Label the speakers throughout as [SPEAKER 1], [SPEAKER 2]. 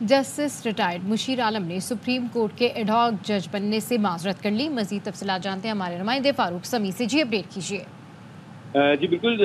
[SPEAKER 1] Justice retired مشیر عالم نے supreme court کے ایڈ ہاک جج بننے سے معذرت کر لی۔ مزید تفصیلات جانتے ہیں ہمارے نمائندے فاروق سمیع سے۔ جی اپڈیٹ کیجیے۔
[SPEAKER 2] جی بالکل،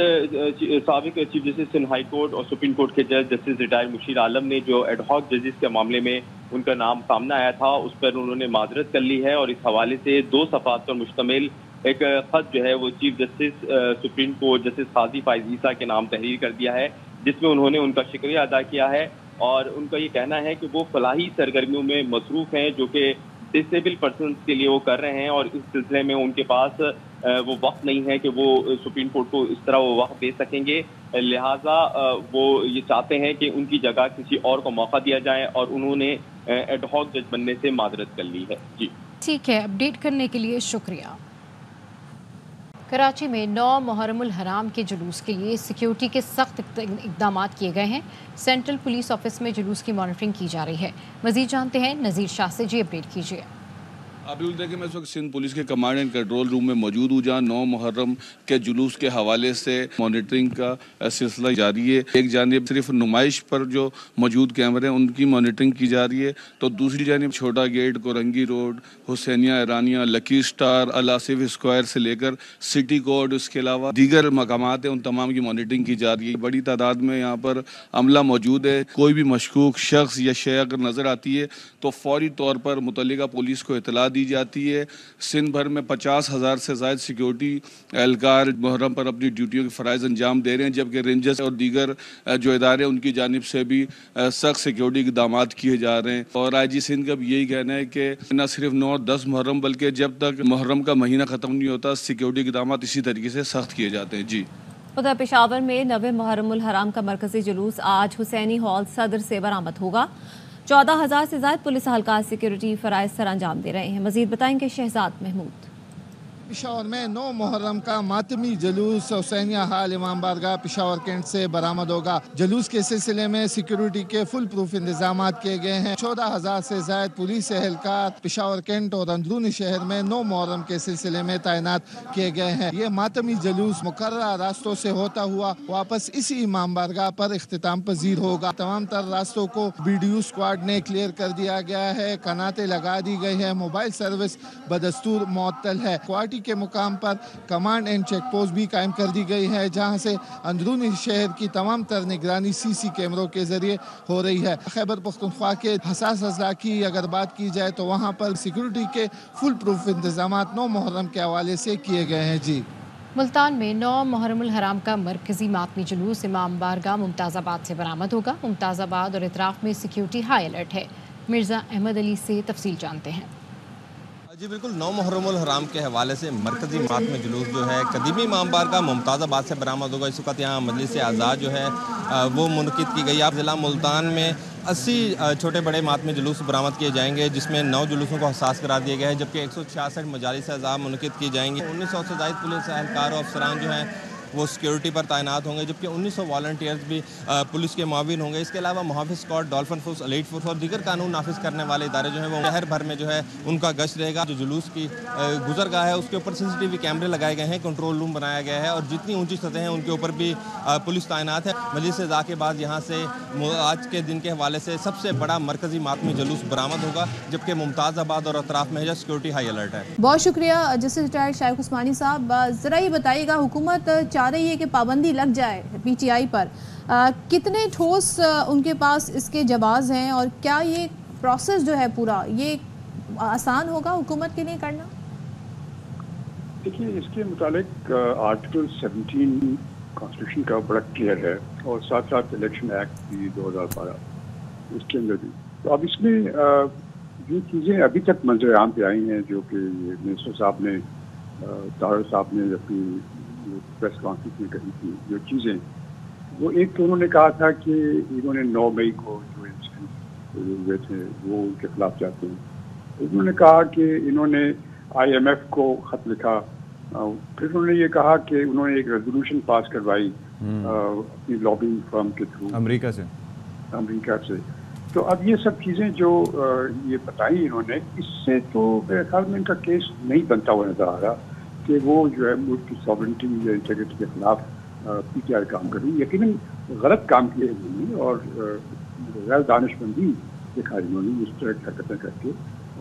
[SPEAKER 2] سابق چیف جسٹس ہائی کورٹ اور سپریم کورٹ کے جج جسٹس ریٹائرڈ مشیر عالم نے جو ایڈ ہاک ججز کے معاملے میں ان کا نام سامنے آیا تھا اس پر انہوں نے معذرت کر لی ہے، اور اس حوالے سے 2 صفحات پر مشتمل ایک خط جو ہے وہ chief justice supreme court justice قاضی فائز عیسیٰ کے نام تحریر کر دیا ہے، جس میں انہوں نے ان کا شکریہ ادا کیا ہے، اور ان کا یہ کہنا ہے کہ وہ فلاحی سرگرمیوں میں مصروف ہیں جو کہ ڈسیبل پرسنز کے لیے وہ کر رہے ہیں، اور اس سلسلے میں ان کے پاس وہ وقت نہیں ہے کہ وہ سپریم کورٹ کو اس طرح وہ وقت دے سکیں گے، لہٰذا وہ یہ چاہتے ہیں کہ ان کی جگہ کسی اور کو موقع دیا جائے، اور انہوں نے ایڈ ہاک جج بننے سے معذرت کر لی ہے۔ جی
[SPEAKER 1] ٹھیک ہے، اپڈیٹ کرنے کے لیے شکریہ۔ کراچی میں 9 محرم الحرام کے جلوس کے لیے سیکیورٹی کے سخت اقدامات کیے گئے ہیں۔ سینٹرل پولیس آفس میں جلوس کی مانیٹرنگ کی جا رہی ہے۔ مزید جانتے ہیں نذیر شاہ سے۔ جی اپڈیٹ کیجیے۔
[SPEAKER 3] آپ بالکل دیکھیں، میں اس وقت سندھ پولیس کے کمانڈ اینڈ کنٹرول روم میں موجود ہوں، جہاں 9 محرم کے جلوس کے حوالے سے مانیٹرنگ کا سلسلہ جاری ہے۔ ایک جانب صرف نمائش پر جو موجود کیمرے ہیں ان کی مانیٹرنگ کی جا رہی ہے، تو دوسری جانب چھوٹا گیٹ، کورنگی روڈ، حسینیہ ایرانیہ، لکی اسٹار، الآصف اسکوائر سے لے کر سٹی کوڈ، اس کے علاوہ دیگر مقامات ہیں، ان تمام کی مانیٹرنگ کی جا رہی ہے۔ بڑی تعداد میں یہاں پر عملہ موجود ہے۔ کوئی بھی مشکوک شخص یا شے اگر نظر آتی ہے تو فوری طور پر متعلقہ پولیس کو اطلاع دی جاتی ہے۔ سندھ بھر میں 50,000 سے زائد سیکیورٹی اہلکار محرم پر اپنی ڈیوٹیوں کے فرائض انجام دے رہے ہیں، جبکہ رینجرز اور دیگر جو ادارے ان کی جانب سے بھی سخت سیکیورٹی اقدامات کیے جا رہے ہیں۔ اور آئی جی سندھ کا بھی یہی کہنا ہے کہ نہ صرف 9 اور 10 محرم بلکہ جب تک محرم کا مہینہ ختم نہیں ہوتا سیکیورٹی اقدامات اسی طریقے سے سخت کیے جاتے ہیں۔ جی
[SPEAKER 4] ادھر پشاور میں 9 محرم الحرام کا مرکزی جلوس آج حسینی ہال صدر سے برآمد ہوگا۔ 14,000 سے زائد پولیس اہلکار سیکیورٹی فرائض سر انجام دے رہے ہیں۔ مزید بتائیں گے شہزاد محمود۔
[SPEAKER 5] پشاور میں 9 محرم کا ماتمی جلوس حسینیہ ہال امام بارگاہ پشاور کینٹ سے برآمد ہوگا۔ جلوس کے سلسلے میں سیکیورٹی کے فل پروف انتظامات کیے گئے ہیں۔ 14,000 سے زائد پولیس اہلکار پشاور کینٹ اور اندرونی شہر میں 9 محرم کے سلسلے میں تعینات کیے گئے ہیں۔ یہ ماتمی جلوس مقررہ راستوں سے ہوتا ہوا واپس اسی امام بارگاہ پر اختتام پذیر ہوگا۔ تمام تر راستوں کو BDO اسکواڈ نے کلیئر کر دیا گیا ہے، کناتیں لگا دی گئی ہے، موبائل سروس بدستور معطل ہے۔ کے مقام پر کمانڈ اینڈ چیک پوسٹ بھی قائم کر دی گئی ہے، جہاں سے اندرونی شہر کی تمام تر نگرانی CC کیمروں کے ذریعے ہو رہی ہے۔ خیبر پختونخوا کے حساس اضلاع کی اگر بات کی جائے تو وہاں پر سیکیورٹی کے فل پروف انتظامات 9 محرم کے حوالے سے کیے گئے ہیں۔ جی
[SPEAKER 1] ملتان میں 9 محرم الحرام کا مرکزی ماتمی جلوس امام بارگاہ ممتاز آباد سے برآمد ہوگا۔ ممتاز آباد اور اطراف میں سیکیورٹی ہائی الرٹ ہے۔ مرزا احمد علی سے تفصیل جانتے ہیں۔
[SPEAKER 6] جی بالکل، 9 محرم الحرام کے حوالے سے مرکزی ماتمی جلوس جو ہے قدیمی امام بارگاہ ممتاز آباد سے برآمد ہوگا۔ اس وقت یہاں مجلس اعزاز جو ہے وہ منعقد کی گئی ہے۔ ضلع ملتان میں 80 چھوٹے بڑے ماتمی جلوس برآمد کیے جائیں گے، جس میں 9 جلوسوں کو حساس قرار دیا گیا ہے، جبکہ 166 مجالس اعزاز منعقد کی جائیں گی۔ 1900 سے زائد پولیس اہلکار و افسران جو ہیں وہ سیکیورٹی پر تعینات ہوں گے، جبکہ 1900 والنٹیئرز بھی پولیس کے معاون ہوں گے۔ اس کے علاوہ محافظ squad, dolphin force, elite force اور دیگر قانون نافذ کرنے والے ادارے جو ہیں وہ شہر بھر میں جو ہے ان کا گشت رہے گا۔ جو جلوس کی گزرگاہ ہے اس کے اوپر CCTV کیمرے لگائے گئے ہیں، کنٹرول روم بنایا گیا ہے، اور جتنی اونچی سطح ہیں ان کے اوپر بھی پولیس تعینات ہے۔ مجلس اعزاز کے بعد یہاں سے آج کے دن کے حوالے سے سب سے بڑا مرکزی ماتمی جلوس برآمد ہوگا، جبکہ ممتاز آباد اور اطراف میں سیکیورٹی ہائی الرٹ ہے۔
[SPEAKER 4] بہت شکریہ جسٹس ریٹائرڈ شائخ عثمانی صاحب۔ ذرا یہ بتائیے گا، حکومت چاہ رہی ہے کہ پابندی لگ جائے PTI پر، کتنے ٹھوس ان کے پاس اس کے جواز ہیں، اور کیا یہ پروسیس جو ہے پورا یہ آسان ہوگا حکومت کے لیے کرنا؟
[SPEAKER 7] دیکھیے، اس کے متعلق آرٹیکل 17 کانسٹیٹیوشن کا بڑا کلیئر ہے، اور ساتھ ساتھ الیکشن ایکٹ بھی 2012 اس کے اندر بھی۔ تو اب اس میں جو چیزیں ابھی تک منظر عام پہ آئی ہیں، جو کہ منسٹر صاحب نے، طاہر صاحب نے اپنی پریس کانفرنس میں کہی تھی، جو چیزیں وہ ایک تو انہوں نے کہا تھا کہ انہوں نے 9 مئی کو جو انسیڈنٹ ہوئے تھے وہ ان کے خلاف جاتے ہیں۔ انہوں نے کہا کہ انہوں نے IMF کو خط لکھا، پھر انہوں نے یہ کہا کہ انہوں نے ایک ریزولوشن پاس کروائی اپنی لابنگ فرم کے تھرو امریکہ سے۔ تو اب یہ سب چیزیں جو یہ بتائیں انہوں نے، اس سے تو میرے خیال میں ان کا کیس نہیں بنتا ہوا نظر آ رہا کہ وہ جو ہے ملک کی ساورنٹی یا انٹیگریٹی کے خلاف PTI کام کر رہی ہے۔ یقیناً غلط کام کیے انہوں نے، اور غیر دانشمندی देखा इन्होंने इस तरह की हरकतें करके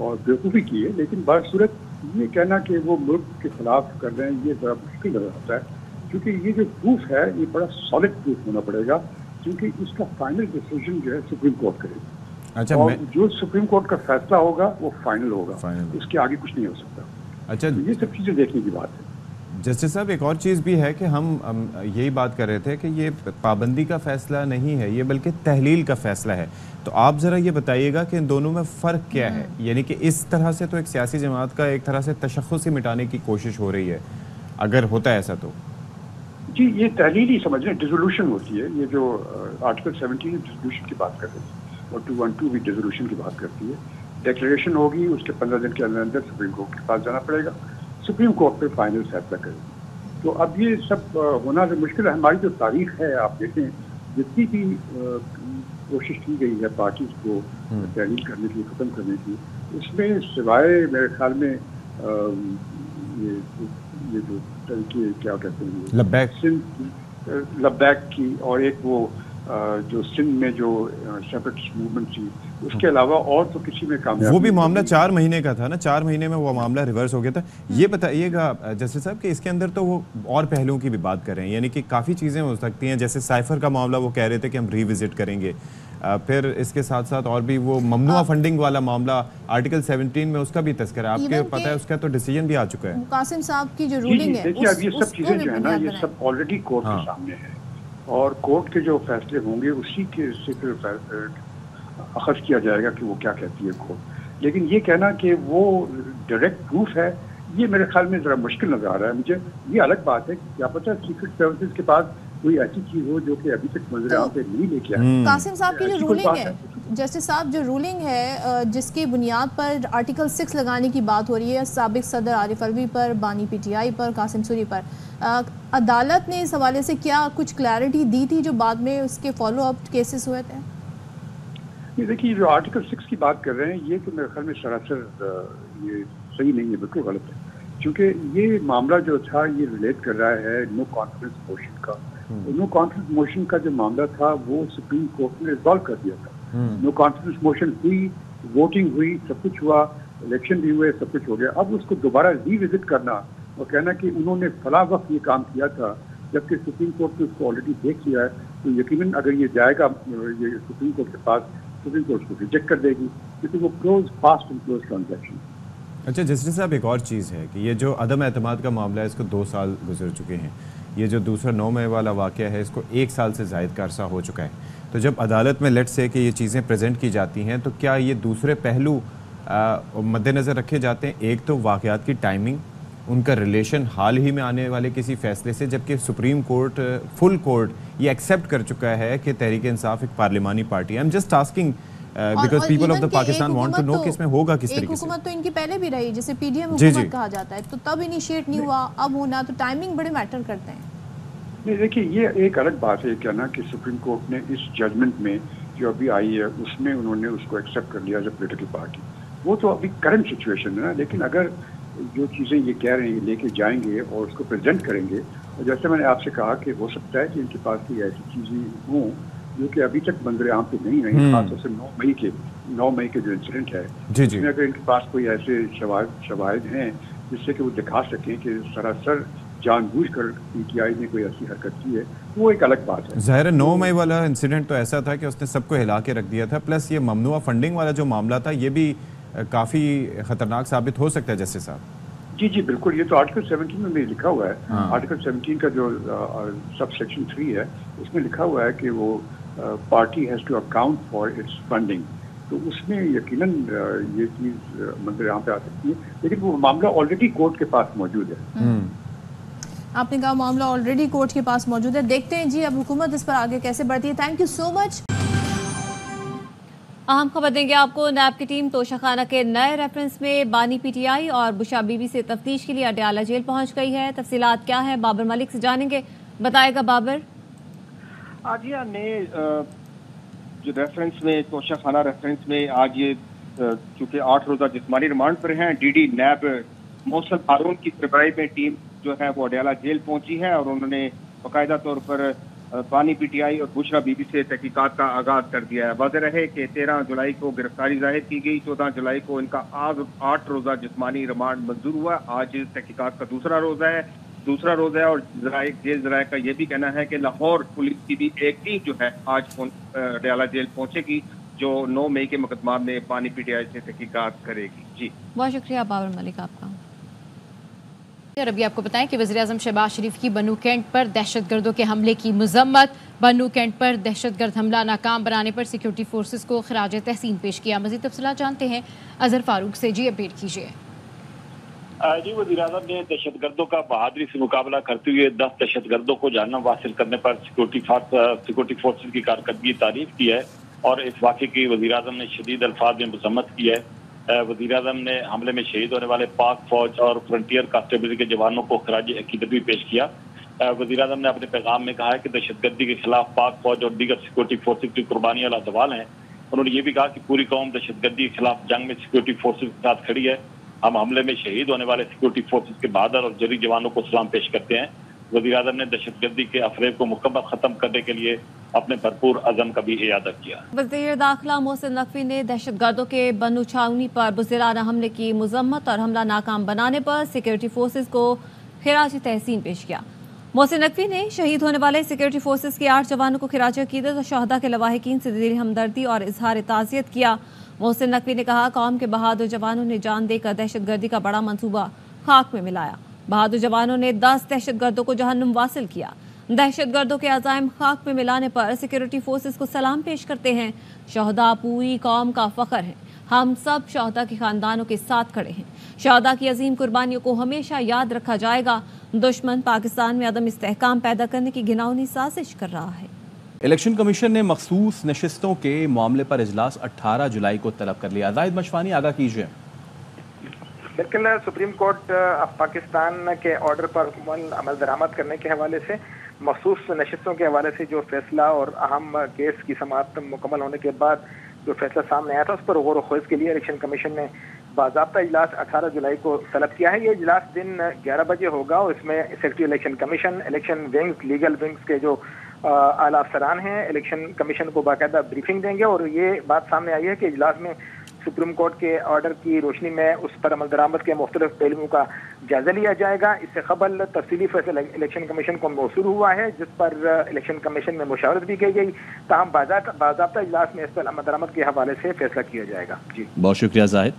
[SPEAKER 7] और बेवकूफ़ी की है। लेकिन बासूरत ये कहना कि वो मुल्क के खिलाफ कर रहे हैं, ये ज़रा मुश्किल नजर आता है, क्योंकि ये जो प्रूफ है ये बड़ा सॉलिड प्रूफ होना पड़ेगा, क्योंकि इसका फाइनल डिसीजन जो है सुप्रीम कोर्ट करेगी।
[SPEAKER 8] अच्छा,
[SPEAKER 7] और जो सुप्रीम कोर्ट का फैसला होगा वो फाइनल होगा, उसके आगे कुछ नहीं हो सकता।
[SPEAKER 8] अच्छा,
[SPEAKER 7] तो ये सब चीज़ें देखने की बात है।
[SPEAKER 8] जस्टिस साहब, एक और चीज़ भी है कि हम यही बात कर रहे थे कि ये पाबंदी का फैसला नहीं है, ये बल्कि तहलील का फैसला है। तो आप ज़रा ये बताइएगा कि इन दोनों में फ़र्क क्या है? यानी कि इस तरह से तो एक सियासी जमात का एक तरह से तशख़्ख़ुस ही मिटाने की कोशिश हो रही है, अगर होता है ऐसा तो।
[SPEAKER 7] जी, ये तहलील ही समझ लें, डिसोल्यूशन होती है। ये जो आर्टिकल 17 डिसोल्यूशन की बात कर रहे हैं और 212 भी डिसोल्यूशन की बात करती है। डिक्लेरेशन होगी, उसके 15 दिन के अंदर सुप्रीम कोर्ट के पास जाना पड़ेगा, सुप्रीम कोर्ट पे फाइनल फैसला करेगी। तो अब ये सब होना तो मुश्किल है। हमारी जो तारीख है, आप देखें, जितनी भी कोशिश की गई है पार्टीज को तहलील करने की, ख़त्म करने की, उसमें सिवाय मेरे ख्याल में ये जो तरीके क्या कहते हैं, लब्बैक की और एक वो जो सिंध में जो सेपरेटिस्ट मूवमेंट थी, उसके अलावा और तो किसी में कामयाब।
[SPEAKER 8] वो भी मामला 4 महीने का था ना, 4 महीने में वो मामला रिवर्स हो गया था। ये बताइएगा जस्टिस साहब कि इसके अंदर तो वो और पहलुओं की भी बात कर रहे हैं, यानी कि काफ़ी चीज़ें हो सकती हैं। जैसे साइफर का मामला वो कह रहे थे कि हम रिविजिट करेंगे, फिर इसके साथ साथ और भी वो ममनुआ फंडिंग वाला मामला आर्टिकल 17 में उसका भी तस्करा, आपके पता है उसका तो डिसीजन भी आ चुका है।
[SPEAKER 4] कासिम साहब की जो रूलिंग है,
[SPEAKER 7] देखिए अब ये सब चीज़ें जो है ना, ये सब ऑलरेडी कोर्ट के सामने है और कोर्ट के जो फैसले होंगे उसी के से फिर अखज़ किया जाएगा कि वो क्या कहती है कोर्ट। लेकिन ये कहना कि वो डायरेक्ट प्रूफ है, ये मेरे ख्याल में ज़रा मुश्किल नज़र आ रहा है मुझे। ये अलग बात है, क्या पता सीक्रेट सर्विसेज के पास कोई ऐसी चीज़ हो जो कि अभी तक मंजर-ए-आम पे नहीं लेके आए।
[SPEAKER 4] कासिम साहब की जो रूलिंग है, जस्टिस साहब जो रूलिंग है जिसकी बुनियाद पर आर्टिकल 6 लगाने की बात हो रही है साबिक सदर आरिफ अलवी पर, बानी PTI पर, कासिम सूरी पर, अदालत ने इस हवाले से क्या कुछ क्लैरिटी दी थी जो बाद में उसके फॉलो अप केसेस हुए थे?
[SPEAKER 7] ये देखिए, जो आर्टिकल 6 की बात कर रहे हैं, ये तो मेरे ख्याल में सरासर ये सही नहीं है, बिल्कुल गलत है। क्योंकि ये मामला जो था ये रिलेट कर रहा है नो कॉन्फिडेंस मोशन का। नो कॉन्फिडेंस मोशन का जो मामला था वो सुप्रीम कोर्ट ने रिजॉल्व कर दिया था। नो कॉन्फिडेंस मोशन हुई, वोटिंग हुई, सब कुछ हुआ, इलेक्शन भी हुए, सब कुछ हो गया। अब उसको दोबारा रिविजिट करना और कहना कि उन्होंने फला वक्त ये काम किया था, जबकि सुप्रीम कोर्ट ने उसको ऑलरेडी देख लिया है, तो यकीनन अगर ये जाएगा ये सुप्रीम कोर्ट के पास, सुप्रीम कोर्ट को रिजेक्ट कर देगी, क्योंकि वो close fast and close transaction.
[SPEAKER 8] अच्छा जस्टिस साहब, एक और चीज़ है कि ये जो अदम एतमाद का मामला है, इसको 2 साल गुजर चुके हैं। ये जो दूसरा 9 मई वाला वाक़या है, इसको 1 साल से ज़ायद का अरसा हो चुका है। तो जब अदालत में लेट से कि ये चीज़ें प्रेजेंट की जाती हैं, तो क्या ये दूसरे पहलू मद्देनज़र रखे जाते हैं? एक तो वाक़यात की टाइमिंग, उनका रिलेशन हाल ही में आने वाले किसी फैसले से, जबकि सुप्रीम कोर्ट, फुल कोर्ट ये एक्सेप्ट कर चुका है कि तहरीक इंसाफ एक पार्लिमानी पार्टी है। I am just asking because people of the Pakistan want to know कि इसमें होगा किस तरीके से।
[SPEAKER 4] हुकूमत तो इनकी पहले भी रही, जैसे PDM हुकूमत कहा जाता है, तो तब इनिशिएट नहीं हुआ, अब होना, तो टाइमिंग बड़े मैटर करते हैं।
[SPEAKER 7] नहीं देखिए, ये एक अलग बात है कहना कि सुप्रीम कोर्ट ने इस जजमेंट में जो अभी आई है उसमें उन्होंने उसको एक्सेप्ट कर लिया एज अ पॉलिटिकल पार्टी। वो तो अभी करंट सिचुएशन है ना, लेकिन अगर जो चीज़ें ये कह रहे हैं लेके जाएंगे और उसको प्रेजेंट करेंगे, और जैसे मैंने आपसे कहा कि हो सकता है कि इनके पास कोई ऐसी चीज़ें हों जो कि अभी तक मंजर-ए-आम पे नहीं रही, खासतौर से 9 मई के जो इंसिडेंट है, उसमें अगर इनके पास कोई ऐसे शवाहिद हैं जिससे कि वो दिखा सकें कि सरासर जानबूझकर PTI ने कोई ऐसी हरकत की है, वो एक अलग बात है।
[SPEAKER 8] ज़ाहिर है 9 मई वाला इंसिडेंट तो ऐसा था कि उसने सबको हिला के रख दिया था, प्लस ये ममनुआ फंडिंग वाला जो मामला था ये भी काफ़ी ख़तरनाक साबित हो सकता है जस्टिस साहब।
[SPEAKER 7] जी बिल्कुल, ये तो आर्टिकल 17 में लिखा हुआ है। आर्टिकल 17 का जो सब सेक्शन 3 है उसमें लिखा हुआ है कि वो party has to account for its funding, तो उसमें यकीनन ये चीज़ मंजर यहाँ पे आ सकती है, लेकिन वो मामला ऑलरेडी कोर्ट के पास मौजूद है।
[SPEAKER 4] आपने कहा मामला ऑलरेडी कोर्ट के पास मौजूद है, देखते हैं जी अब हुकूमत इस पर आगे कैसे बढ़ती है। Thank you so much.
[SPEAKER 9] अहम खबर देंगे आपको, नैब की टीम तोशाखाना के नए रेफरेंस में बानी PTI और बुशा बीबी से तफ्तीश के लिए अडयाला जेल पहुंच गई है। तफसीलात क्या है बाबर मलिक से जानेंगे, बताएगा बाबर।
[SPEAKER 10] आज ये नए जो रेफरेंस में, तोशाखाना रेफरेंस में, आज ये चूँकि 8 रोज़ा जिस्मानी रिमांड पर हैं, DD नैब मौसल हारून की सरबराही में टीम जो है वो अडयाला जेल पहुंची है और उन्होंने बाकायदा तौर पर बानी पीटीआई और बुशरा बीबी से तहकीकात का आगाज कर दिया है। वाज़ेह रहे कि 13 जुलाई को गिरफ्तारी जाहिर की गई, 14 जुलाई को इनका आज 8 रोज़ा जिस्मानी रिमांड मंजूर हुआ। आज तहकीकात का दूसरा रोज़ा है और जेल ज़राए का ये भी कहना है कि लाहौर पुलिस की भी एक टीम जो है आज अडयाला जेल पहुंचेगी, जो 9 मई के मुकदमा में बानी पीटीआई से तहकीकात करेगी। जी
[SPEAKER 9] बहुत शुक्रिया बाबर मलिक आपका।
[SPEAKER 1] और अभी आपको बताएं कि वज़ीर-ए-आज़म शहबाज शरीफ की बन्नू कैंट पर दहशतगर्दों के हमले की मजम्मत। बन्नू कैंट पर दहशतगर्द हमला नाकाम बनाने पर सिक्योरिटी फोर्सेस को खिराज तहसीन पेश किया। मज़ीद तफसीलात जानते हैं अजहर फारूक से। जी अपडेट कीजिए।
[SPEAKER 11] जी वज़ीर-ए-आज़म ने दहशतगर्दों का बहादुरी से मुकाबला करते हुए 10 दहशतगर्दों को जहन्नम हासिल करने पर सिक्योरिटी फोर्सेस की कारकर्दगी तारीफ की है और इस वाक़े की वज़ीर-ए-आज़म ने शदीद अल्फाज में मज़म्मत की है। वज़ीर-ए-आज़म ने हमले में शहीद होने वाले पाक फौज और फ्रंटियर कांस्टेबल के जवानों को खिराज अकीदत भी पेश किया। वज़ीर-ए-आज़म ने अपने पैगाम में कहा है कि दहशतगर्दी के खिलाफ पाक फौज और दीगर सिक्योरिटी फोर्सेस की कुर्बानियां लाजवाल हैं। उन्होंने ये भी कहा कि पूरी कौम दहशतगर्दी के खिलाफ जंग में सिक्योरिटी फोर्सेस के साथ खड़ी है। हम हमले में शहीद होने वाले सिक्योरिटी फोर्सेस के बहादुर और जरी जवानों को सलाम पेश करते हैं। वज़ीर-ए-आज़म ने दहशतगर्दी के अफरेब को मुकम्मल खत्म करने के लिए अपने भरपूर अज़म का भी इयादा किया।
[SPEAKER 9] वज़ीर दाखिला मोहसिन नकवी ने दहशतगर्दों के बन्नू छावनी पर बुज़दिलाना हमले की मजम्मत और हमला नाकाम बनाने पर सिक्योरिटी फोर्सेस को खिराज तहसीन पेश किया। मोहसिन नकवी ने शहीद होने वाले सिक्योरिटी फोर्सेस के 8 जवानों को खिराज अकीदत और शहदा के लवाहिकीन से दिली हमदर्दी और इजहार ताज़ियत किया। मोहसिन नकवी ने कहा, कौम के बहादुर जवानों ने जान देकर दहशतगर्दी का बड़ा मंसूबा खाक में मिलाया। बहादुर जवानों ने 10 दहशतगर्दों को जहन्नुम वासिल किया। दहशतगर्दों के अज़ाइम खाक में मिलाने पर सिक्योरिटी फोर्सेस को सलाम पेश करते हैं। शहदा पूरी कौम का फ़ख्र है। हम सब शहदा के खानदानों के साथ खड़े हैं। शहदा की अजीम कुर्बानियों को हमेशा याद रखा जाएगा। दुश्मन पाकिस्तान में अदम इस्तेहकाम पैदा करने की घिनौनी साजिश कर रहा है।
[SPEAKER 12] इलेक्शन कमीशन ने मखसूस नशिस्तों के मामले पर इजलास 18 जुलाई को तलब कर लिया। जाहिद मशवानी आगाह कीजिए।
[SPEAKER 13] बिल्कुल, सुप्रीम कोर्ट पाकिस्तान के ऑर्डर पर अमल दरामद करने के हवाले से मखसूस नशिस्तों के हवाले से जो फैसला और अहम केस की समाअत मुकम्मल होने के बाद जो फैसला सामने आया था उस पर गौर व के लिए इलेक्शन कमीशन ने बाज़ाब्ता इजलास 18 जुलाई को तलब किया है। ये इजलास दिन 11 बजे होगा और इसमें secretary election commission, election wings, legal wings के जो आला अफसरान हैं इलेक्शन कमीशन को बाकायदा ब्रीफिंग देंगे और ये बात सामने आई है कि इजलास में सुप्रीम कोर्ट के ऑर्डर की रोशनी में उस पर अमल दरामद के मुख्तलिफ पहलुओं का जायजा लिया जाएगा। इससे कबल तफसीली फैसला इलेक्शन कमीशन को मौसूल हुआ है जिस पर इलेक्शन कमीशन में मुशावरत भी की गई। ताहम बाज़ाब्ता इजलास में इस पर अमल दरामद के हवाले से फैसला किया जाएगा। जी
[SPEAKER 12] बहुत शुक्रिया जाहिद।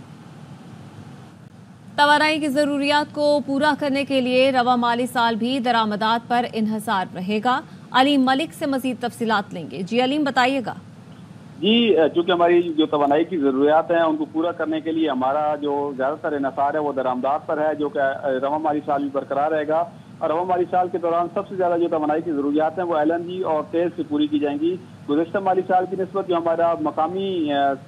[SPEAKER 9] तवानाई की ज़रूरियात को पूरा करने के लिए रवा माली साल भी दरामदात पर इन्हसार रहेगा। अलीम मलिक से मज़ीद तफसीलात लेंगे। जी अलीम बताइएगा।
[SPEAKER 14] जी, चूँकि हमारी जो तवानाई की ज़रूरियात हैं उनको पूरा करने के लिए हमारा जो ज़्यादातर इन्हसार है वो दरामदात पर है, जो कि रवा माली साल भी बरकरार रहेगा। और रवा माली साल के दौरान सबसे ज़्यादा जो तवानाई की ज़रूरियात हैं वो LNG और तेल से पूरी की जाएंगी। गुज़श्ता माली साल की निस्बत जो हमारा मकामी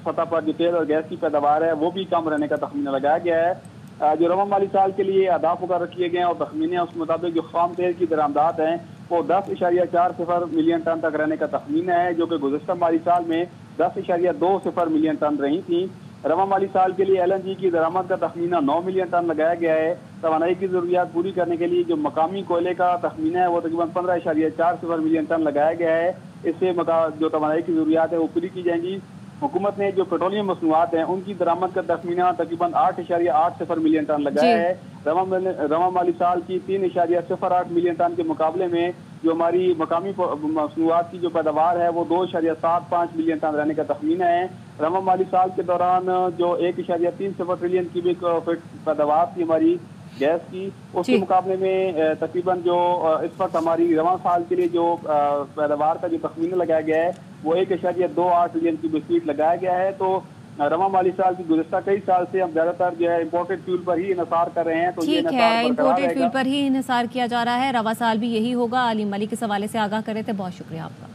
[SPEAKER 14] सतह पर जो तेल और गैस की पैदावार है वो भी कम रहने का तखमीना लगाया गया है। जो रवा माली साल के लिए अहदाफ मुकर्रर किए गए हैं और तखमीने हैं उसके मुताबिक जो खाम तेल की दरामदात हैं वो 10.40 मिलियन टन तक रहने का तखमीना है, जो कि गुज़श्ता माली साल में 10.20 मिलियन टन रही थी। रवा माली साल के लिए LNG की दरामद का तखमीना 9 मिलियन टन लगाया गया है। तवानाई की ज़रूरियात पूरी करने के लिए जो मकामी कोयले का तखमीना है वो तकरीबन 15.40 मिलियन टन लगाया गया है। इससे जो तवानाई की ज़रूरियात है वो पूरी की जाएंगी। हुकूमत ने जो पेट्रोलियम मसनूआत हैं उनकी दरामद का तखमीना तकरीबन 8.80 मिलियन टन लगाया है। रवा माली साल की 3.08 मिलियन टन के मुकाबले में जो हमारी मकामी मसनूआत की जो पैदावार है वो 2.75 मिलियन टन रहने का तखमीना है। रवा माली साल के दौरान जो 1.30 ट्रिलियन क्यूबिक फीट पैदावार थी हमारी गैस की, उसके मुकाबले में तकरीबन जो इस वक्त हमारी रवा साल के लिए जो पैदावार का जो तखमीना लगाया गया है वो 1.28 ट्रिलियन क्यूबिक फीट लगाया गया है। तो रवा माली साल की गुज़श्ता कई साल से हम ज़्यादातर जो है इम्पोर्टेड फ्यूल पर ही इन्हसार कर रहे हैं। तो
[SPEAKER 9] ठीक है, इम्पोर्टेड फ्यूल पर ही इन्हसार किया जा रहा है। रवा साल भी यही होगा। अलीम मलिक इस हवाले से आगाह करे थे, बहुत शुक्रिया आपका।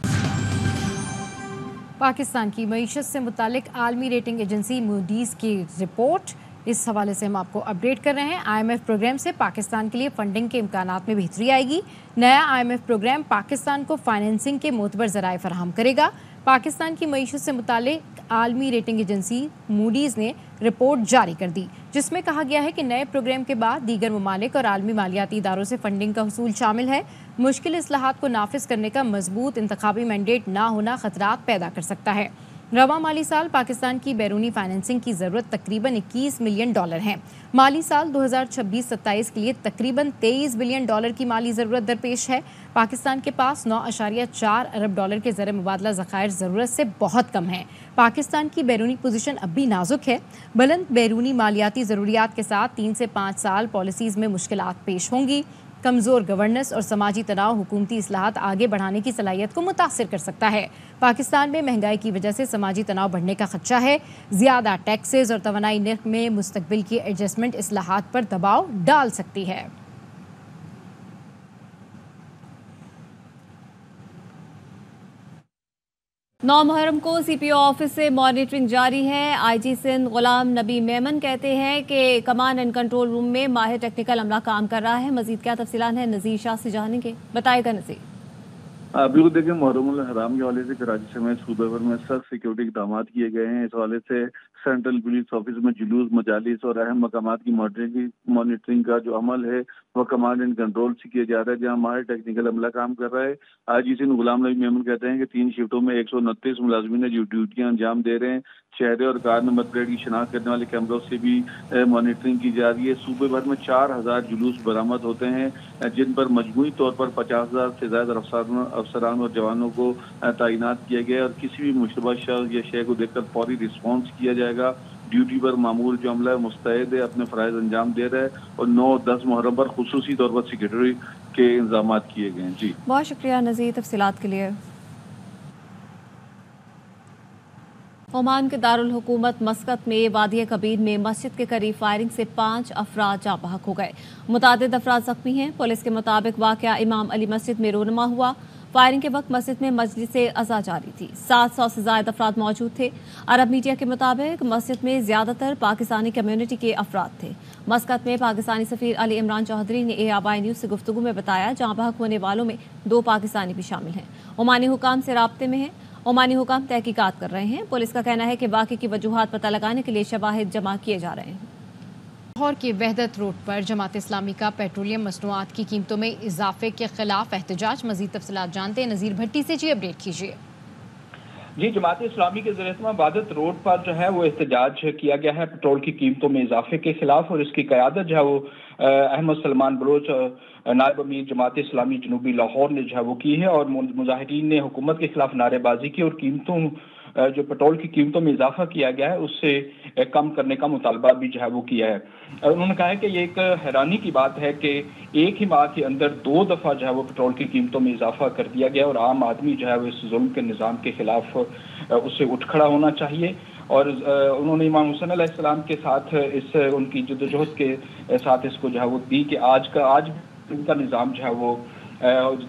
[SPEAKER 1] पाकिस्तान की मईशत से मुतालिक आलमी रेटिंग एजेंसी मूडीज़ की रिपोर्ट, इस हवाले से हम आपको अपडेट कर रहे हैं। IMF प्रोग्राम से पाकिस्तान के लिए फंडिंग के इम्कानात में बेहतरी आएगी। नया IMF प्रोग्राम पाकिस्तान को फाइनेंसिंग के मोतबर ज़राए फराहम करेगा। पाकिस्तान की मईशत से मुतालिक आलमी रेटिंग एजेंसी मूडीज़ ने रिपोर्ट जारी कर दी, जिसमें कहा गया है कि नए प्रोग्राम के बाद दीगर ममालिक और आलमी मालियाती इदारों से फंडिंग का हुसूल शामिल है। मुश्किल इस्लाहात को नाफिज करने का मजबूत इंतखाबी मैंडेट ना होना खतरात पैदा कर सकता है। रवा माली साल पाकिस्तान की बैरूनी फाइनेंसिंग की ज़रूरत तकरीबन $21 मिलियन है। माली साल 2026-27 के लिए तकरीबन $23 बिलियन की माली ज़रूरत दरपेश है। पाकिस्तान के पास $9.4 अरब के ज़र मुबादला ज़खायर ज़रूरत से बहुत कम है। पाकिस्तान की बैरूनी पोजीशन अब भी नाजुक है। बुलंद बैरूनी मालियाती ज़रूरियात के साथ 3 से 5 साल पॉलिसीज़ में मुश्किलात पेश होंगी। कमज़ोर गवर्नेंस और समाजी तनाव हुकूमती इस्लाहात आगे बढ़ाने की सलाहियत को मुतासिर कर सकता है। पाकिस्तान में महंगाई की वजह से समाजी तनाव बढ़ने का खदशा है। ज़्यादा टैक्सेस और तवानाई नर्ख में मुस्तकबिल की एडजस्टमेंट इस्लाहात पर दबाव डाल सकती है।
[SPEAKER 9] 9 मुहर्रम को सीपीओ ऑफिस से मॉनिटरिंग जारी है। आईजी सिंध गुलाम नबी मेमन कहते हैं कि कमांड एंड कंट्रोल रूम में माहिर टेक्निकल अमला काम कर रहा है। मजीद क्या तफसीलात हैं नज़ीर शाह से जानेंगे, बताएगा नज़ीर।
[SPEAKER 15] बिल्कुल देखिए, मुहर्रम हराम के हवाले से कराची समेत सूबे भर में सख्त सिक्योरिटी इक़दाम किए गए हैं। इस हवाले से सेंट्रल पुलिस ऑफिस में जुलूस, मजालिस और अहम मकामात की मॉनिटरिंग का जो अमल है वह कमांड एंड कंट्रोल से किया जा रहा है, जहां माहिर टेक्निकल अमला काम कर रहा है। आईजी सिंध गुलाम नबी मेमन कहते हैं कि 3 शिफ्टों में 129 मुलाजमीन जो ड्यूटियां अंजाम दे रहे हैं। चेहरे और कार नंबर प्लेट की शिनाख्त करने वाले कैमरों से भी मॉनिटरिंग की जा रही है। सूबे भर में 4000 जुलूस बरामद होते हैं, जिन पर मजमूई तौर पर 50,000 से ज्यादा अफसरान और जवानों को तैनात किया गया है और किसी भी मुशतबा शख्स या शय को देखकर फौरी रिस्पॉन्स किया जाएगा। ड्यूटी पर मामूल जो अमला है मुस्तैद है, अपने फ़राइज़ अंजाम दे रहा है और 9-10 मुहर्रम पर खुसूसी तौर पर सिक्योरिटी के इंतजाम किए गए हैं। जी
[SPEAKER 9] बहुत शुक्रिया नज़ीर तफसीलात के लिए। ओमान के दारुल हुकूमत मस्कत में वादी कबीर में मस्जिद के करीब फायरिंग से 5 अफराद जाँ बहक हो गए। मुतादिद अफराद जख्मी हैं। पुलिस के मुताबिक वाक़या इमाम अली मस्जिद में रोनमा हुआ। फायरिंग के वक्त मस्जिद में मजलिस अज़ा जारी थी। 700 से ज़ायद अफराद मौजूद थे। अरब मीडिया के मुताबिक मस्जिद में ज़्यादातर पाकिस्तानी कम्युनिटी के अफराद थे। मस्कत में पाकिस्तानी सफ़ीर अली इमरान चौधरी ने ABI न्यूज़ से गुफ्तगू में बताया, जाँ बहक होने वालों में 2 पाकिस्तानी भी शामिल हैं। ओमानी हुकाम से राब्ते में हैं। ओमानी हुकाम तहकीकात कर रहे हैं। पुलिस का कहना है कि वाक़े की वजूहात पता लगाने के लिए शवाहिद जमा किए जा रहे हैं।
[SPEAKER 1] लाहौर के वहदत रोड पर जमात इस्लामी का पेट्रोलियम मसनूआत की कीमतों में इजाफे के खिलाफ एहतजाज। मजीद तफसीलात जानते हैं नज़ीर भट्टी से। जी अपडेट कीजिए।
[SPEAKER 16] जी, जमात इस्लामी के ज़रिए वहदत रोड पर जो है वो एहतजाज किया गया है पेट्रोल की कीमतों में इजाफे के खिलाफ, और इसकी क़यादत जो है वो अहमद सलमान बलोच नायब अमीर जमात इस्लामी जनूबी लाहौर ने जो है वो की है। और मुजाहिदीन ने हुकूमत के खिलाफ नारेबाजी की और कीमतों जो पेट्रोल की कीमतों में इजाफा किया गया है उससे कम करने का मुतालबा भी जो है वो किया है। उन्होंने कहा है कि ये एक हैरानी की बात है कि एक ही माह के अंदर 2 दफ़ा जो है वो पेट्रोल की कीमतों में इजाफा कर दिया गया और आम आदमी जो है वो इस जुल्म के निज़ाम के खिलाफ उससे उठ खड़ा होना चाहिए। और उन्होंने इमाम हुसैन अलैहिस्सलाम के साथ इस उनकी जद्दोजहद के साथ इसको जो है वो दी कि आज इनका निज़ाम जो है वो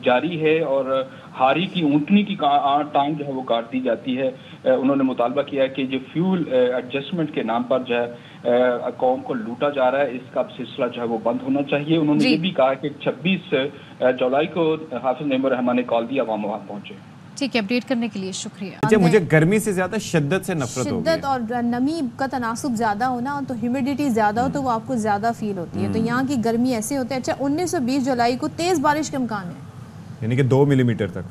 [SPEAKER 16] जारी है और हारी की ऊँटनी की टांग जो है वो काट दी जाती है। उन्होंने मुतालबा किया कि जो फ्यूल एडजस्टमेंट के नाम पर जो है कौम को लूटा जा रहा है, इसका सिलसिला जो है वो बंद होना चाहिए। उन्होंने ये भी कहा कि 26 जुलाई को हाफिज नईमुर रहमान ने कॉल दिया, वहाँ वहाँ पहुँचे।
[SPEAKER 1] ठीक है, अपडेट करने के लिए शुक्रिया।
[SPEAKER 8] अच्छा, मुझे गर्मी से ज्यादा शिद्दत से नफरत होगी।
[SPEAKER 4] शिद्दत और नमी का तनासुब ज्यादा होना, तो ह्यूमिडिटी ज्यादा हो तो वो आपको ज्यादा फील होती है। तो यहाँ की गर्मी ऐसे होती है। अच्छा, 19 और 20 जुलाई को तेज बारिश का इम्कान है,
[SPEAKER 8] यानी कि 2 मिलीमीटर तक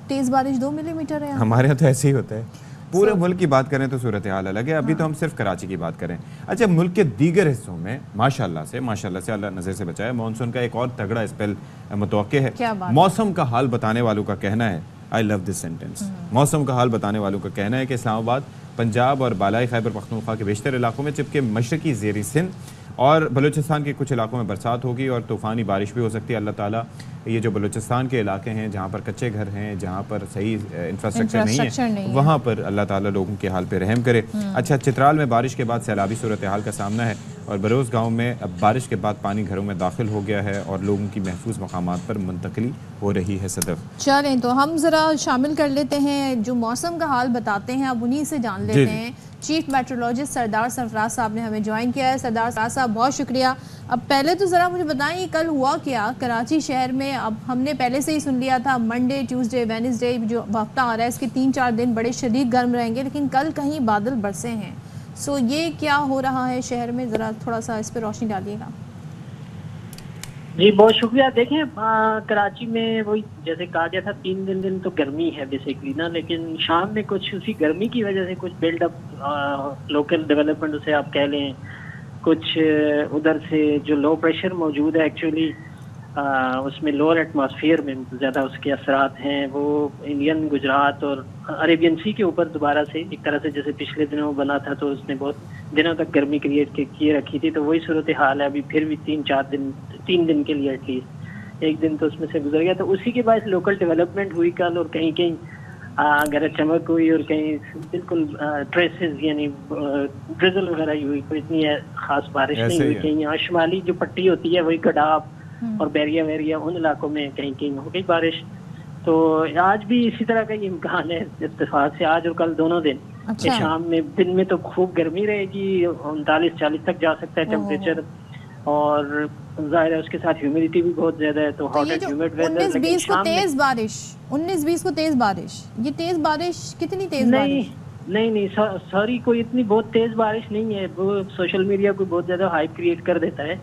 [SPEAKER 4] तेज बारिश 2 मिलीमीटर है।
[SPEAKER 8] हमारे यहाँ तो ऐसे ही होता है। पूरे मुल्क की बात करें तो सूरत हाल अलग है। अभी तो हम सिर्फ कराची की बात करें। अच्छा, मुल्क के दीगर हिस्सों में माशाल्लाह से अल्लाह नज़र से बचाए, मानसून का एक और तगड़ा स्पेल मुतवक्के है। मौसम का हाल बताने वालों का कहना है, आई लव दिस सेंटेंस, मौसम का हाल बताने वालों का कहना है कि इस्लामाबाद, पंजाब और बालाई खैबर पख्तूनख्वा के बेशतर इलाकों में जबकि मशरकी ज़ेरी सिंध और बलूचिस्तान के कुछ इलाकों में बरसात होगी और तूफ़ानी बारिश भी हो सकती है। अल्लाह ताला ये जो बलूचिस्तान के इलाके हैं जहाँ पर कच्चे घर हैं, जहाँ पर सही इंफ्रास्ट्रक्चर नहीं है, वहाँ पर अल्लाह ताला लोगों के हाल पे रहम करे। अच्छा, चित्राल में बारिश के बाद सैलाबी सूरत हाल का सामना है और बरोज़ गाँव में अब बारिश के बाद पानी घरों में दाखिल हो गया है और लोगों की महफूज मकामात पर मुंतकली हो रही है। सदफ,
[SPEAKER 4] चलें तो हम ज़रा शामिल कर लेते हैं जो मौसम का हाल बताते हैं, अब उन्हीं से जान लेते हैं। चीफ मेट्रोलॉजिस्ट सरदार सरफराज साहब ने हमें ज्वाइन किया है। सरदार साहब बहुत शुक्रिया। अब पहले तो ज़रा मुझे बताएं कल हुआ क्या कराची शहर में। अब हमने पहले से ही सुन लिया था मंडे, ट्यूसडे, वेडनेसडे जो हफ्ता आ रहा है इसके 3-4 दिन बड़े शदीद गर्म रहेंगे, लेकिन कल कहीं बादल बरसे हैं। सो ये क्या हो रहा है शहर में, ज़रा थोड़ा सा इस पर रोशनी डालिएगा।
[SPEAKER 17] جی بہت شکریہ. دیکھیں کراچی میں وہی جیسے کہا گیا تھا 3 دن تو گرمی ہے بیسیکلی نا, لیکن شام میں کچھ اسی گرمی کی وجہ سے کچھ بلڈ اپ لوکل ڈیولپمنٹ اسے آپ کہہ لیں, کچھ ادھر سے جو لو پریشر موجود ہے ایکچولی اس میں لوور ایٹماسفیئر میں زیادہ اس کے اثرات ہیں, وہ انڈین گجرات اور عربین سی کے اوپر دوبارہ سے ایک طرح سے جیسے پچھلے دنوں بنا تھا تو اس نے بہت دنوں تک گرمی کریٹ کیے رکھی تھی, تو وہی صورتحال ہے ابھی پھر بھی 3 دن کے لیے ایٹ لیسٹ, ایک دن تو اس میں سے گزر گیا. تو اسی کے باعث لوکل ڈیولپمنٹ ہوئی کل, اور کہیں کہیں گرج چمک ہوئی اور کہیں بالکل ٹریسز یعنی ڈرزل وغیرہ ہی ہوئی, کوئی اتنی خاص بارش نہیں ہوئی. کہیں یہاں شمالی جو پٹی ہوتی ہے وہی گڈاپ اور بیریا ویریا ان علاقوں میں کہیں کہیں ہو گئی بارش. تو آج بھی اسی طرح کا یہ امکان ہے اتفاق سے, آج اور کل دونوں دن. شام میں دن میں تو خوب گرمی رہے گی, 39-40 تک جا سکتا ہے ٹیمپریچر, اور ظاہر ہے اس کے ساتھ ہیومیڈیٹی بھی بہت زیادہ ہے, تو ہاٹ اینڈ ہیومڈ ویدر.
[SPEAKER 4] 19-20 کو تیز بارش, 19-20 کو تیز بارش, یہ تیز بارش کتنی تیز بارش؟
[SPEAKER 17] نہیں سوری, کوئی اتنی بہت تیز بارش نہیں ہے, وہ سوشل میڈیا کو بہت زیادہ ہائپ کریٹ کر دیتا ہے,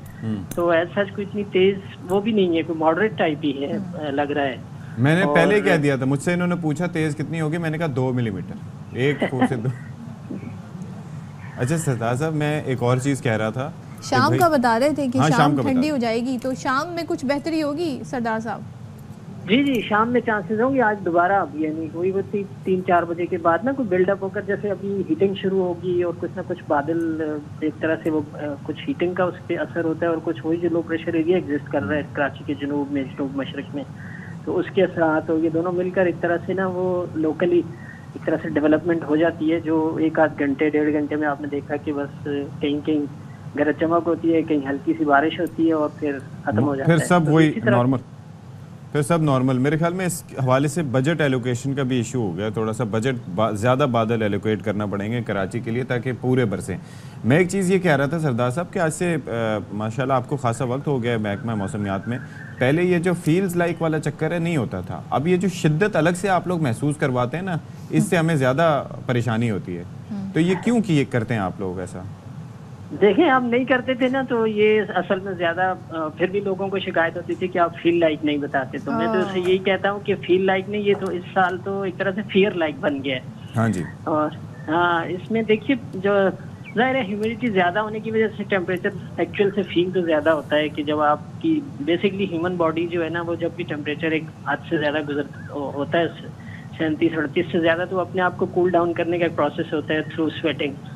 [SPEAKER 17] تو ایز سچ کوئی اتنی تیز وہ بھی نہیں ہے, کوئی ماڈریٹ ٹائپ ہی ہے لگ رہا ہے.
[SPEAKER 8] میں نے پہلے کہہ دیا تھا, مجھ سے انہوں نے پوچھا تیز کتنی ہوگی, میں نے کہا 2 ملی میٹر, 1 فٹ سے 2. اچھا سردار صاحب میں ایک اور چیز کہہ رہا تھا,
[SPEAKER 4] شام کا بتا رہے تھے کہ شام ٹھنڈی ہو جائے گی, تو شام میں کچھ بہتری ہوگی سردار صاحب؟
[SPEAKER 17] جی شام میں چانسز ہوں گے آج دوبارہ, یعنی کوئی وہ 3-4 بجے کے بعد نا کوئی بلڈ اپ ہو کر جیسے ابھی ہیٹنگ شروع ہوگی, اور کچھ نہ کچھ بادل ایک طرح سے وہ کچھ ہیٹنگ کا اس پہ اثر ہوتا ہے, اور کچھ وہی جو لو پریشر ایریا ایگزسٹ کر رہا ہے کراچی کے جنوب میں, جنوب مشرق میں, تو اس کے اثرات ہو, یہ دونوں مل کر ایک طرح سے نا وہ لوکلی ایک طرح سے ڈیولپمنٹ ہو جاتی ہے, جو 1-8 گھنٹے 1.5 گھنٹے میں آپ نے دیکھا کہ بس کہیں کہیں گرج چمک ہوتی ہے, کہیں ہلکی سی بارش ہوتی ہے, اور پھر ختم ہو جاتا ہے,
[SPEAKER 8] پھر سب وہی نارمل, پھر سب نارمل. میرے خیال میں اس حوالے سے بجٹ ایلوکیشن کا بھی ایشو ہو گیا, تھوڑا سا بجٹ زیادہ بادل ایلوکیٹ کرنا پڑیں گے کراچی کے لیے تاکہ پورے برسیں. میں ایک چیز یہ کہہ رہا تھا سردار صاحب کہ آج سے ماشاءاللہ آپ کو خاصا وقت ہو گیا ہے محکمہ موسمیات میں, پہلے یہ جو فیلز لائک والا چکر ہے نہیں ہوتا تھا, اب یہ جو شدت الگ سے آپ لوگ محسوس کرواتے ہیں نا, اس سے ہمیں زیادہ پریشانی ہوتی ہے. تو یہ کیوں کرتے ہیں آپ لوگ ایسا؟
[SPEAKER 17] دیکھیں ہم نہیں کرتے تھے نا, تو یہ اصل میں زیادہ پھر بھی لوگوں کو شکایت ہوتی تھی کہ آپ فیل لائک نہیں بتاتے, تو میں تو اسے یہی کہتا ہوں کہ فیل لائک نہیں, یہ تو اس سال تو ایک طرح سے فیئر لائک بن گیا ہے.
[SPEAKER 8] ہاں جی,
[SPEAKER 17] اور ہاں اس میں دیکھیے جو ظاہر ہے ہیومیڈیٹی زیادہ ہونے کی وجہ سے ٹیمپریچر ایکچوئل سے فیل تو زیادہ ہوتا ہے, کہ جب آپ کی بیسکلی ہیومن باڈی جو ہے نا, وہ جب بھی ٹیمپریچر ایک حد سے زیادہ ہوتا ہے 37-38 سے زیادہ, تو اپنے آپ کو کول ڈاؤن کرنے کا ایک پروسیس ہوتا ہے تھرو سویٹنگ.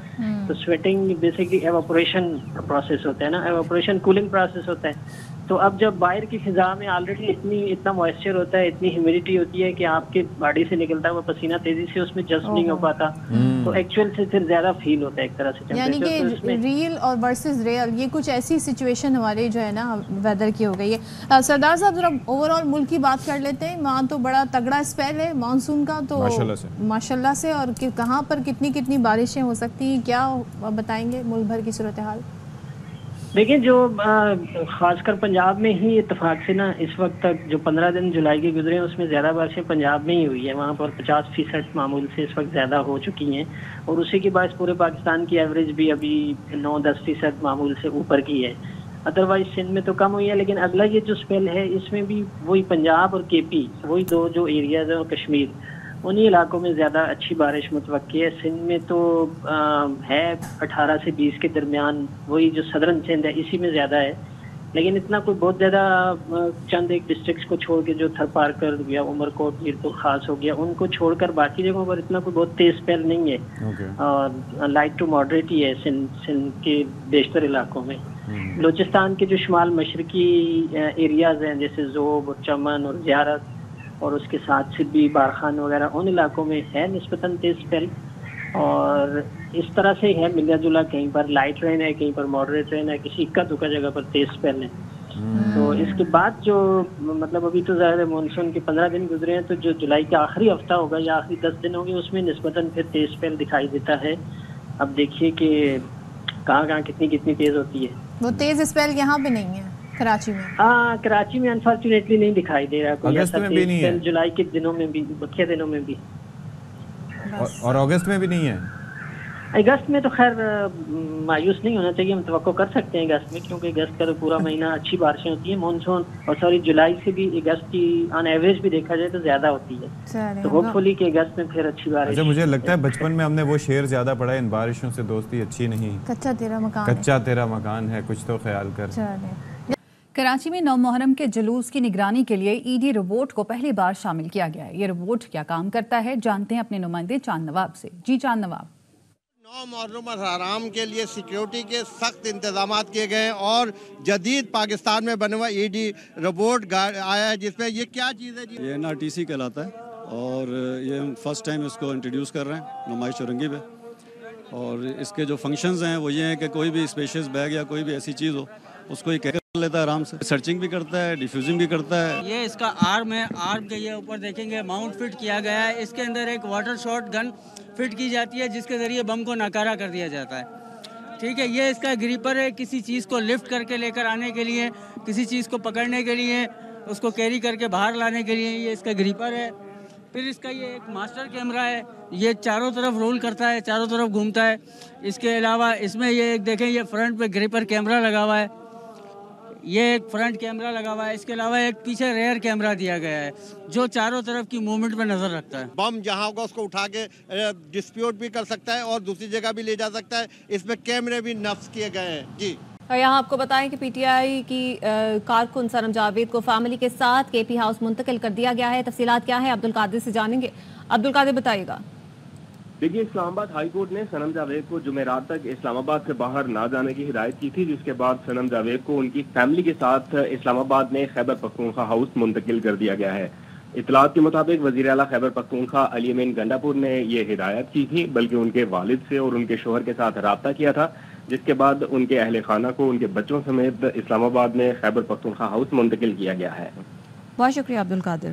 [SPEAKER 17] تو سویٹنگ بیسکلی ایواپوریشن پروسیس ہوتا ہے نا, ایواپوریشن کولنگ پروسیس ہوتا ہے. تو اب جب باہر کی فضا میں آلریڈی اتنا موئسچر ہوتا ہے, اتنی ہیومیڈیٹی ہوتی ہے کہ آپ کے باڈی سے نکلتا ہوا پسینہ تیزی سے اس میں جذب نہیں ہو پاتا, تو ایکچوئل سے پھر زیادہ فیل ہوتا ہے ایک طرح سے.
[SPEAKER 4] یعنی کہ ریل اور ورسز ریل, یہ کچھ ایسی سچویشن ہمارے جو ہے نا ویدر کی ہو گئی ہے. سردار صاحب ذرا اوور آل ملک کی بات کر لیتے ہیں, وہاں تو بڑا تگڑا اسپیل ہے مانسون کا, تو ماشاءاللہ سے, اور کہاں پر کتنی بارشیں ہو سکتی ہیں, کیا بتائیں گے ملک بھر کی صورتحال؟
[SPEAKER 17] دیکھیں جو خاص کر پنجاب میں ہی اتفاق سے نا اس وقت تک جو 15 دن جولائی کے گزرے ہیں اس میں زیادہ بارشیں پنجاب میں ہی ہوئی ہیں, وہاں پر 50% معمول سے اس وقت زیادہ ہو چکی ہیں, اور اسی کے باعث پورے پاکستان کی ایوریج بھی ابھی 9-10% معمول سے اوپر کی ہے. ادروائز سندھ میں تو کم ہوئی ہے, لیکن اگلا یہ جو اسپیل ہے اس میں بھی وہی پنجاب اور کے پی, وہی 2 جو ایریاز ہیں, اور کشمیر, انہی علاقوں میں زیادہ اچھی بارش متوقع ہے. سندھ میں تو ہے 18 سے 20 کے درمیان, وہی جو صدرن سندھ ہے اسی میں زیادہ ہے, لیکن اتنا کوئی بہت زیادہ چند ایک ڈسٹرکٹس کو چھوڑ کے جو تھر پارکر ہو گیا, عمر کوٹ, میرپور خاص ہو گیا, ان کو چھوڑ کر باقی جگہوں پر اتنا کوئی بہت تیز اسپیل نہیں ہے, اور لائٹ ٹو ماڈریٹ ہی ہے سندھ کے بیشتر علاقوں میں. بلوچستان کے جو شمال مشرقی ایریاز ہیں جیسے ذوب اور چمن اور زیارت, اور اس کے ساتھ سبی, بارخان وغیرہ, ان علاقوں میں ہے نسبتاً تیز اسپیل, اور اس طرح سے ہے ملا جلا, کہیں پر لائٹ رین ہے, کہیں پر ماڈریٹ رین ہے, کسی اکا دکا جگہ پر تیز اسپیل ہے. تو اس کے بعد جو مطلب ابھی تو ظاہر ہے مانسون کے 15 دن گزرے ہیں, تو جو جولائی کا آخری ہفتہ ہوگا یا آخری 10 دن ہوں گے, اس میں نسبتاً پھر تیز اسپیل دکھائی دیتا ہے. اب دیکھیے کہ کہاں کتنی تیز ہوتی ہے.
[SPEAKER 4] وہ تیز اسپیل یہاں پہ نہیں ہے کراچی میں؟
[SPEAKER 17] ہاں کراچی میں انفارچونیٹلی نہیں دکھائی دے رہا کوئی
[SPEAKER 8] ایسا تیز اسپیل,
[SPEAKER 17] جولائی کے دنوں میں بھی, بقیہ دنوں میں بھی,
[SPEAKER 8] اور اگست میں بھی نہیں ہے.
[SPEAKER 17] اگست میں تو خیر مایوس نہیں ہونا چاہیے، ہم توقع کر سکتے ہیں اگست میں، کیونکہ اگست کا تو پورا مہینہ اچھی بارشیں ہوتی ہیں، مانسون اور سوری جولائی سے بھی اگست کی آن ایوریج بھی دیکھا جائے تو زیادہ ہوتی ہے، تو ہوپ فلی کہ اگست میں پھر اچھی بارش۔
[SPEAKER 8] اچھا مجھے لگتا ہے بچپن میں ہم نے وہ شعر زیادہ پڑھا ہے، ان بارشوں سے دوستی اچھی نہیں،
[SPEAKER 4] کچا تیرا مکان،
[SPEAKER 8] کچا تیرا مکان ہے، کچھ تو خیال کر۔
[SPEAKER 18] کراچی میں 9 محرم کے جلوس کی نگرانی کے لیے ای ڈی روبوٹ کو پہلی بار شامل کیا گیا ہے۔ یہ روبوٹ کیا کام کرتا ہے جانتے ہیں اپنے نمائندے چاند نواب سے۔ جی چاند نواب۔
[SPEAKER 19] 9 محرم الحرام کے لیے سیکیورٹی کے سخت انتظامات کیے گئے ہیں اور جدید پاکستان میں بنے ہوا ای ڈی روبوٹ آیا ہے، جس میں یہ کیا چیز ہے جی؟
[SPEAKER 20] یہ NRTC کہلاتا ہے اور یہ ہم فرسٹ ٹائم اس کو انٹروڈیوس کر رہے ہیں نمائش چورنگی پہ، اور اس کے جو فنکشنز ہیں وہ یہ ہیں کہ کوئی بھی اسپیشیس بیگ یا کوئی بھی ایسی چیز ہو اس کو یہ کر لیتا ہے آرام سے، سرچنگ بھی کرتا ہے، ڈیفیوزنگ بھی کرتا ہے۔
[SPEAKER 21] یہ اس کا آرم ہے، آرم کے یہ اوپر دیکھیں گے ماؤنٹ فٹ کیا گیا ہے، اس کے اندر ایک واٹر شاٹ گن فٹ کی جاتی ہے جس کے ذریعے بم کو ناکارہ کر دیا جاتا ہے، ٹھیک ہے۔ یہ اس کا گریپر ہے، کسی چیز کو لفٹ کر کے لے کر آنے کے لیے، کسی چیز کو پکڑنے کے لیے، اس کو کیری کر کے باہر لانے کے لیے یہ اس کا گریپر ہے۔ پھر اس کا یہ ایک ماسٹر کیمرہ ہے، یہ چاروں طرف رول کرتا ہے، چاروں طرف گھومتا ہے۔ اس کے علاوہ اس میں یہ ایک دیکھیں یہ فرنٹ پہ گریپر کیمرہ لگا ہوا ہے، یہ ایک فرنٹ کیمرہ لگا ہوا ہے، اس کے علاوہ ایک پیچھے ریئر کیمرہ دیا گیا ہے جو چاروں طرف کی موومنٹ پہ نظر رکھتا ہے۔
[SPEAKER 19] بم جہاں ہوگا اس کو اٹھا کے ڈسپیوٹ بھی کر سکتا ہے اور دوسری جگہ بھی لے جا سکتا ہے، اس میں کیمرے بھی نصب کیے گئے ہیں جی۔
[SPEAKER 9] یہاں آپ کو بتائیں کہ پی ٹی آئی کی کارکن صنم جاوید کو فیملی کے ساتھ کے پی ہاؤس منتقل کر دیا گیا ہے۔ تفصیلات کیا ہے عبدالقادر سے جانیں گے۔ عبدالقادر بتائیے گا۔
[SPEAKER 22] دیکھیے اسلام آباد ہائی کورٹ نے صنم جاوید کو جمعرات تک اسلام آباد سے باہر نہ جانے کی ہدایت کی تھی، جس کے بعد صنم جاوید کو ان کی فیملی کے ساتھ اسلام آباد میں خیبر پختونخوا ہاؤس منتقل کر دیا گیا ہے۔ اطلاعات کے مطابق وزیر اعلیٰ خیبر پختونخوا علی امین گنڈاپور نے یہ ہدایت کی تھی، بلکہ ان کے والد سے اور ان کے شوہر کے ساتھ رابطہ کیا تھا، جس کے بعد ان کے اہل خانہ کو ان کے بچوں سمیت اسلام آباد میں خیبر پختونخوا ہاؤس منتقل کیا گیا ہے۔
[SPEAKER 18] بہت شکریہ عبدالقادر۔